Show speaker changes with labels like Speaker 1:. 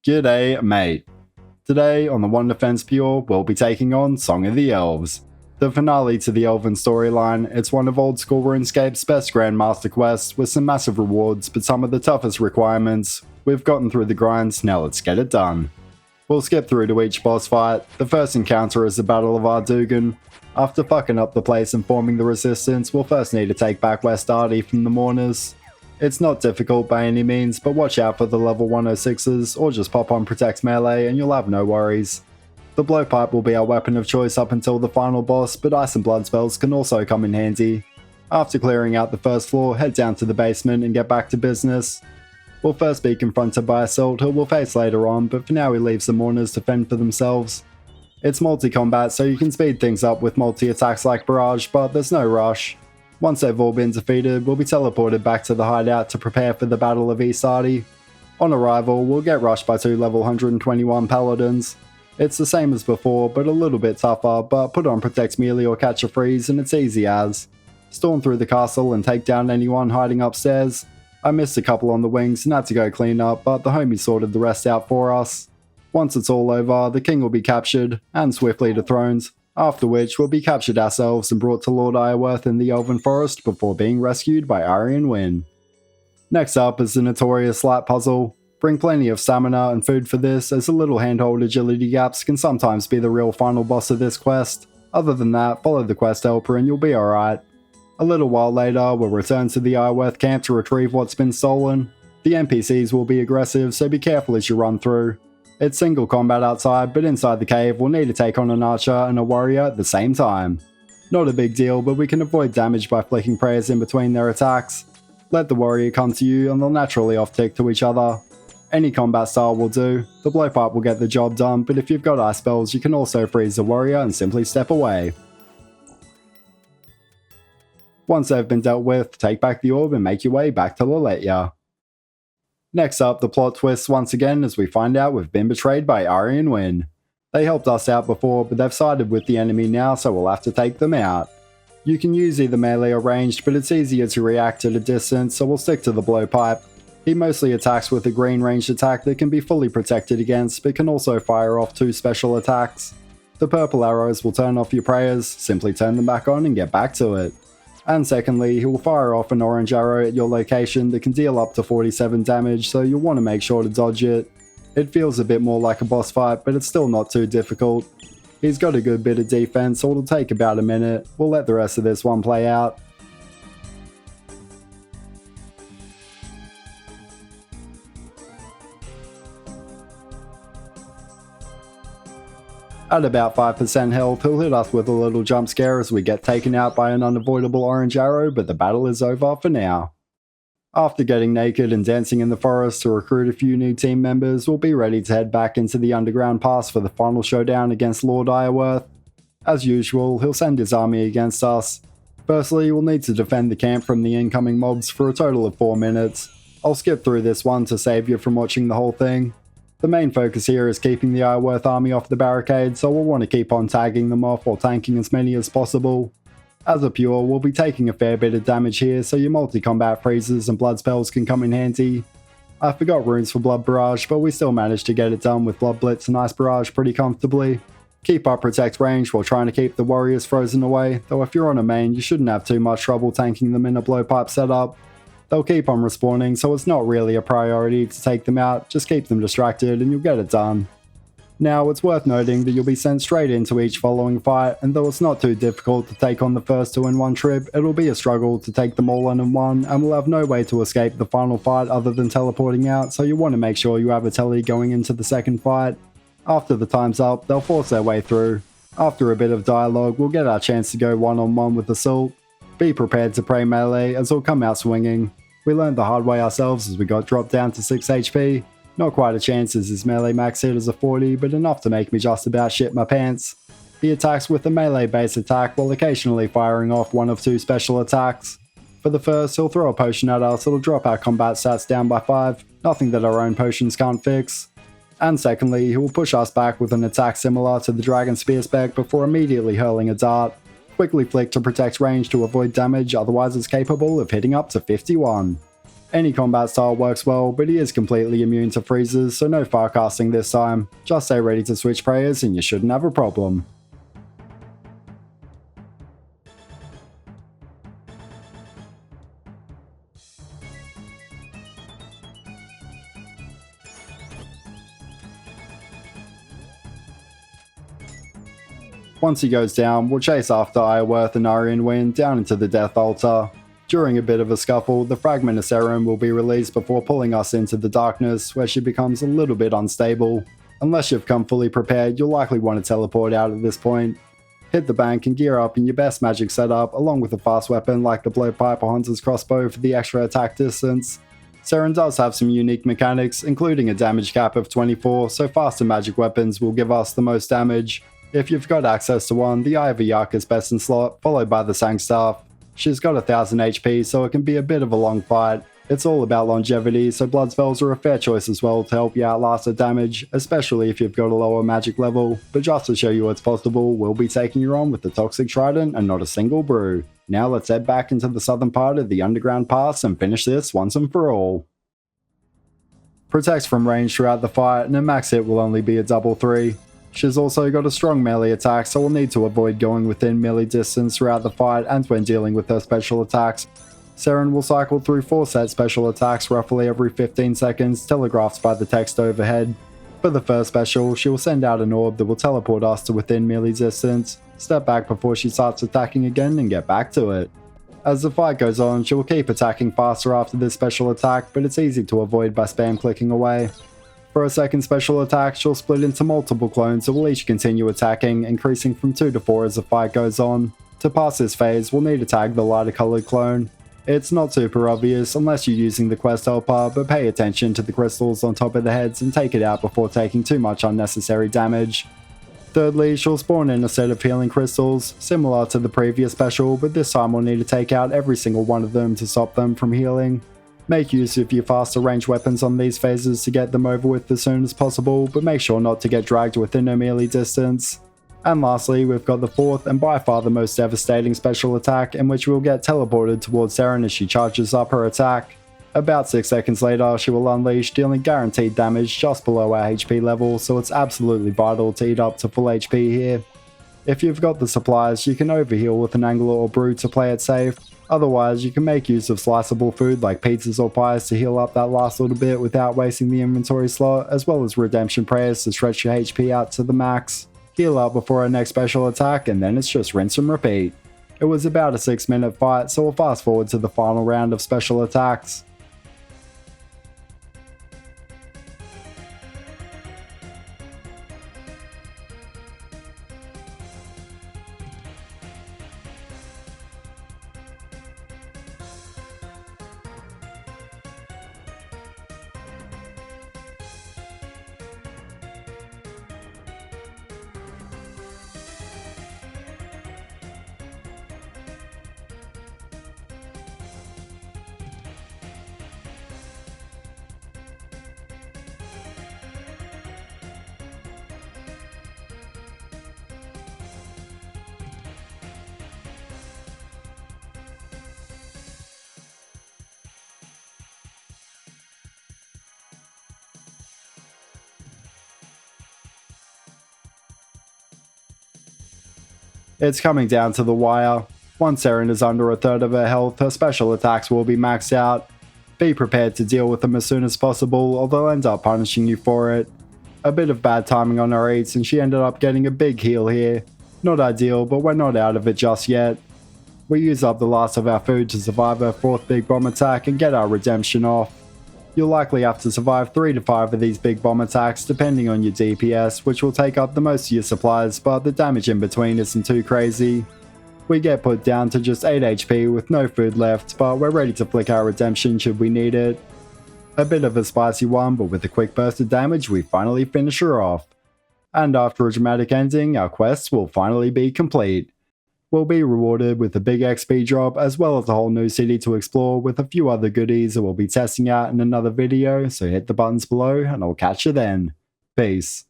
Speaker 1: G'day, mate. Today on the One Defense Pure, we'll be taking on Song of the Elves. The finale to the Elven storyline, it's one of old school RuneScape's best Grandmaster quests with some massive rewards but some of the toughest requirements. We've gotten through the grinds, now let's get it done. We'll skip through to each boss fight. The first encounter is the Battle of Ardougne. After fucking up the place and forming the resistance, we'll first need to take back West Ardy from the Mourners. It's not difficult by any means, but watch out for the level 106s, or just pop on Protect Melee and you'll have no worries. The Blowpipe will be our weapon of choice up until the final boss, but Ice and Blood spells can also come in handy. After clearing out the first floor, head down to the basement and get back to business. We'll first be confronted by Essyllt, who we'll face later on, but for now he leaves the Mourners to fend for themselves. It's multi-combat, so you can speed things up with multi-attacks like Barrage, but there's no rush. Once they've all been defeated, we'll be teleported back to the hideout to prepare for the Battle of East Ardy. On arrival, we'll get rushed by two level 121 paladins. It's the same as before, but a little bit tougher, but put on Protect Melee or Catch a Freeze and it's easy as. Storm through the castle and take down anyone hiding upstairs. I missed a couple on the wings and had to go clean up, but the homies sorted the rest out for us. Once it's all over, the king will be captured, and swiftly dethroned. After which, we'll be captured ourselves and brought to Lord Iorwerth in the Elven Forest before being rescued by Arianwyn. Next up is the notorious Slight Puzzle. Bring plenty of stamina and food for this, as the little handhold agility gaps can sometimes be the real final boss of this quest. Other than that, follow the quest helper and you'll be alright. A little while later, we'll return to the Iorwerth camp to retrieve what's been stolen. The NPCs will be aggressive, so be careful as you run through. It's single combat outside, but inside the cave we'll need to take on an archer and a warrior at the same time. Not a big deal, but we can avoid damage by flicking prayers in between their attacks. Let the warrior come to you and they'll naturally off-tick to each other. Any combat style will do. The Blowpipe will get the job done, but if you've got ice spells you can also freeze the warrior and simply step away. Once they've been dealt with, take back the orb and make your way back to Laletia. Next up, the plot twists once again as we find out we've been betrayed by Arianwyn. They helped us out before, but they've sided with the enemy now, so we'll have to take them out. You can use either melee or ranged, but it's easier to react at a distance, so we'll stick to the Blowpipe. He mostly attacks with a green ranged attack that can be fully protected against, but can also fire off two special attacks. The purple arrows will turn off your prayers, simply turn them back on and get back to it. And secondly, he will fire off an orange arrow at your location that can deal up to 47 damage, so you'll want to make sure to dodge it. It feels a bit more like a boss fight, but it's still not too difficult. He's got a good bit of defense, so it'll take about a minute. We'll let the rest of this one play out. At about 5% health, he'll hit us with a little jump scare as we get taken out by an unavoidable orange arrow, but the battle is over for now. After getting naked and dancing in the forest to recruit a few new team members, we'll be ready to head back into the underground pass for the final showdown against Lord Iorwerth. As usual, he'll send his army against us. Firstly, we'll need to defend the camp from the incoming mobs for a total of 4 minutes. I'll skip through this one to save you from watching the whole thing. The main focus here is keeping the Iorwerth army off the barricade, so we'll want to keep on tagging them off while tanking as many as possible. As a pure, we'll be taking a fair bit of damage here, so your multi-combat freezes and blood spells can come in handy. I forgot runes for Blood Barrage, but we still managed to get it done with Blood Blitz and Ice Barrage pretty comfortably. Keep up Protect range while trying to keep the warriors frozen away, though if you're on a main you shouldn't have too much trouble tanking them in a Blowpipe setup. They'll keep on respawning, so it's not really a priority to take them out, just keep them distracted and you'll get it done. Now, it's worth noting that you'll be sent straight into each following fight, and though it's not too difficult to take on the first two in one trip, it'll be a struggle to take them all on in one, and we'll have no way to escape the final fight other than teleporting out, so you want to make sure you have a telly going into the second fight. After the time's up, they'll force their way through. After a bit of dialogue, we'll get our chance to go one-on-one with Essyllt. Be prepared to pray melee, as he'll come out swinging. We learned the hard way ourselves as we got dropped down to 6 HP. Not quite a chance as his melee max hit is a 40, but enough to make me just about shit my pants. He attacks with a melee base attack while occasionally firing off one of two special attacks. For the first, he'll throw a potion at us, it'll drop our combat stats down by 5, nothing that our own potions can't fix. And secondly, he will push us back with an attack similar to the Dragon Spear spec before immediately hurling a dart. Quickly flick to protect range to avoid damage, otherwise it's capable of hitting up to 51. Any combat style works well, but he is completely immune to freezes, so no fire casting this time. Just stay ready to switch prayers and you shouldn't have a problem. Once he goes down, we'll chase after Iorwerth and Arianwyn down into the Death Altar. During a bit of a scuffle, the Fragment of Seren will be released before pulling us into the darkness, where she becomes a little bit unstable. Unless you've come fully prepared, you'll likely want to teleport out at this point. Hit the bank and gear up in your best magic setup, along with a fast weapon like the Blowpipe or Hunter's Crossbow for the extra attack distance. Seren does have some unique mechanics, including a damage cap of 24, so faster magic weapons will give us the most damage. If you've got access to one, the Eye of Yak is best in slot, followed by the Sangstaff. She's got 1000 HP, so it can be a bit of a long fight. It's all about longevity, so Blood Spells are a fair choice as well to help you outlast the damage, especially if you've got a lower magic level. But just to show you what's possible, we'll be taking you on with the Toxic Trident and not a single brew. Now let's head back into the southern part of the Underground Pass and finish this once and for all. Protects from range throughout the fight, and a max hit will only be a double 3. She's also got a strong melee attack, so we'll need to avoid going within melee distance throughout the fight and when dealing with her special attacks. Seren will cycle through 4 set special attacks roughly every 15 seconds, telegraphed by the text overhead. For the first special, she will send out an orb that will teleport us to within melee distance, step back before she starts attacking again and get back to it. As the fight goes on, she will keep attacking faster after this special attack, but it's easy to avoid by spam clicking away. For a second special attack, she'll split into multiple clones that will each continue attacking, increasing from 2 to 4 as the fight goes on. To pass this phase, we'll need to tag the lighter coloured clone. It's not super obvious unless you're using the quest helper, but pay attention to the crystals on top of the heads and take it out before taking too much unnecessary damage. Thirdly, she'll spawn in a set of healing crystals, similar to the previous special, but this time we'll need to take out every single one of them to stop them from healing. Make use of your faster range weapons on these phases to get them over with as soon as possible, but make sure not to get dragged within a melee distance. And lastly, we've got the fourth and by far the most devastating special attack, in which we'll get teleported towards Seren as she charges up her attack. About 6 seconds later, she will unleash, dealing guaranteed damage just below our HP level, so it's absolutely vital to eat up to full HP here. If you've got the supplies, you can overheal with an Angler or Brew to play it safe. Otherwise, you can make use of sliceable food like pizzas or pies to heal up that last little bit without wasting the inventory slot, as well as redemption prayers to stretch your HP out to the max. Heal up before our next special attack, and then it's just rinse and repeat. It was about a 6-minute fight, so we'll fast forward to the final round of special attacks. It's coming down to the wire. Once Seren is under a third of her health, her special attacks will be maxed out. Be prepared to deal with them as soon as possible, or they'll end up punishing you for it. A bit of bad timing on her eats, and she ended up getting a big heal here. Not ideal, but we're not out of it just yet. We use up the last of our food to survive her 4th big bomb attack and get our redemption off. You'll likely have to survive 3 to 5 of these big bomb attacks depending on your DPS, which will take up the most of your supplies, but the damage in between isn't too crazy. We get put down to just 8 HP with no food left, but we're ready to flick our redemption should we need it. A bit of a spicy one, but with a quick burst of damage we finally finish her off. And after a dramatic ending, our quests will finally be complete. We'll be rewarded with a big XP drop as well as a whole new city to explore with a few other goodies that we'll be testing out in another video, so hit the buttons below and I'll catch you then. Peace.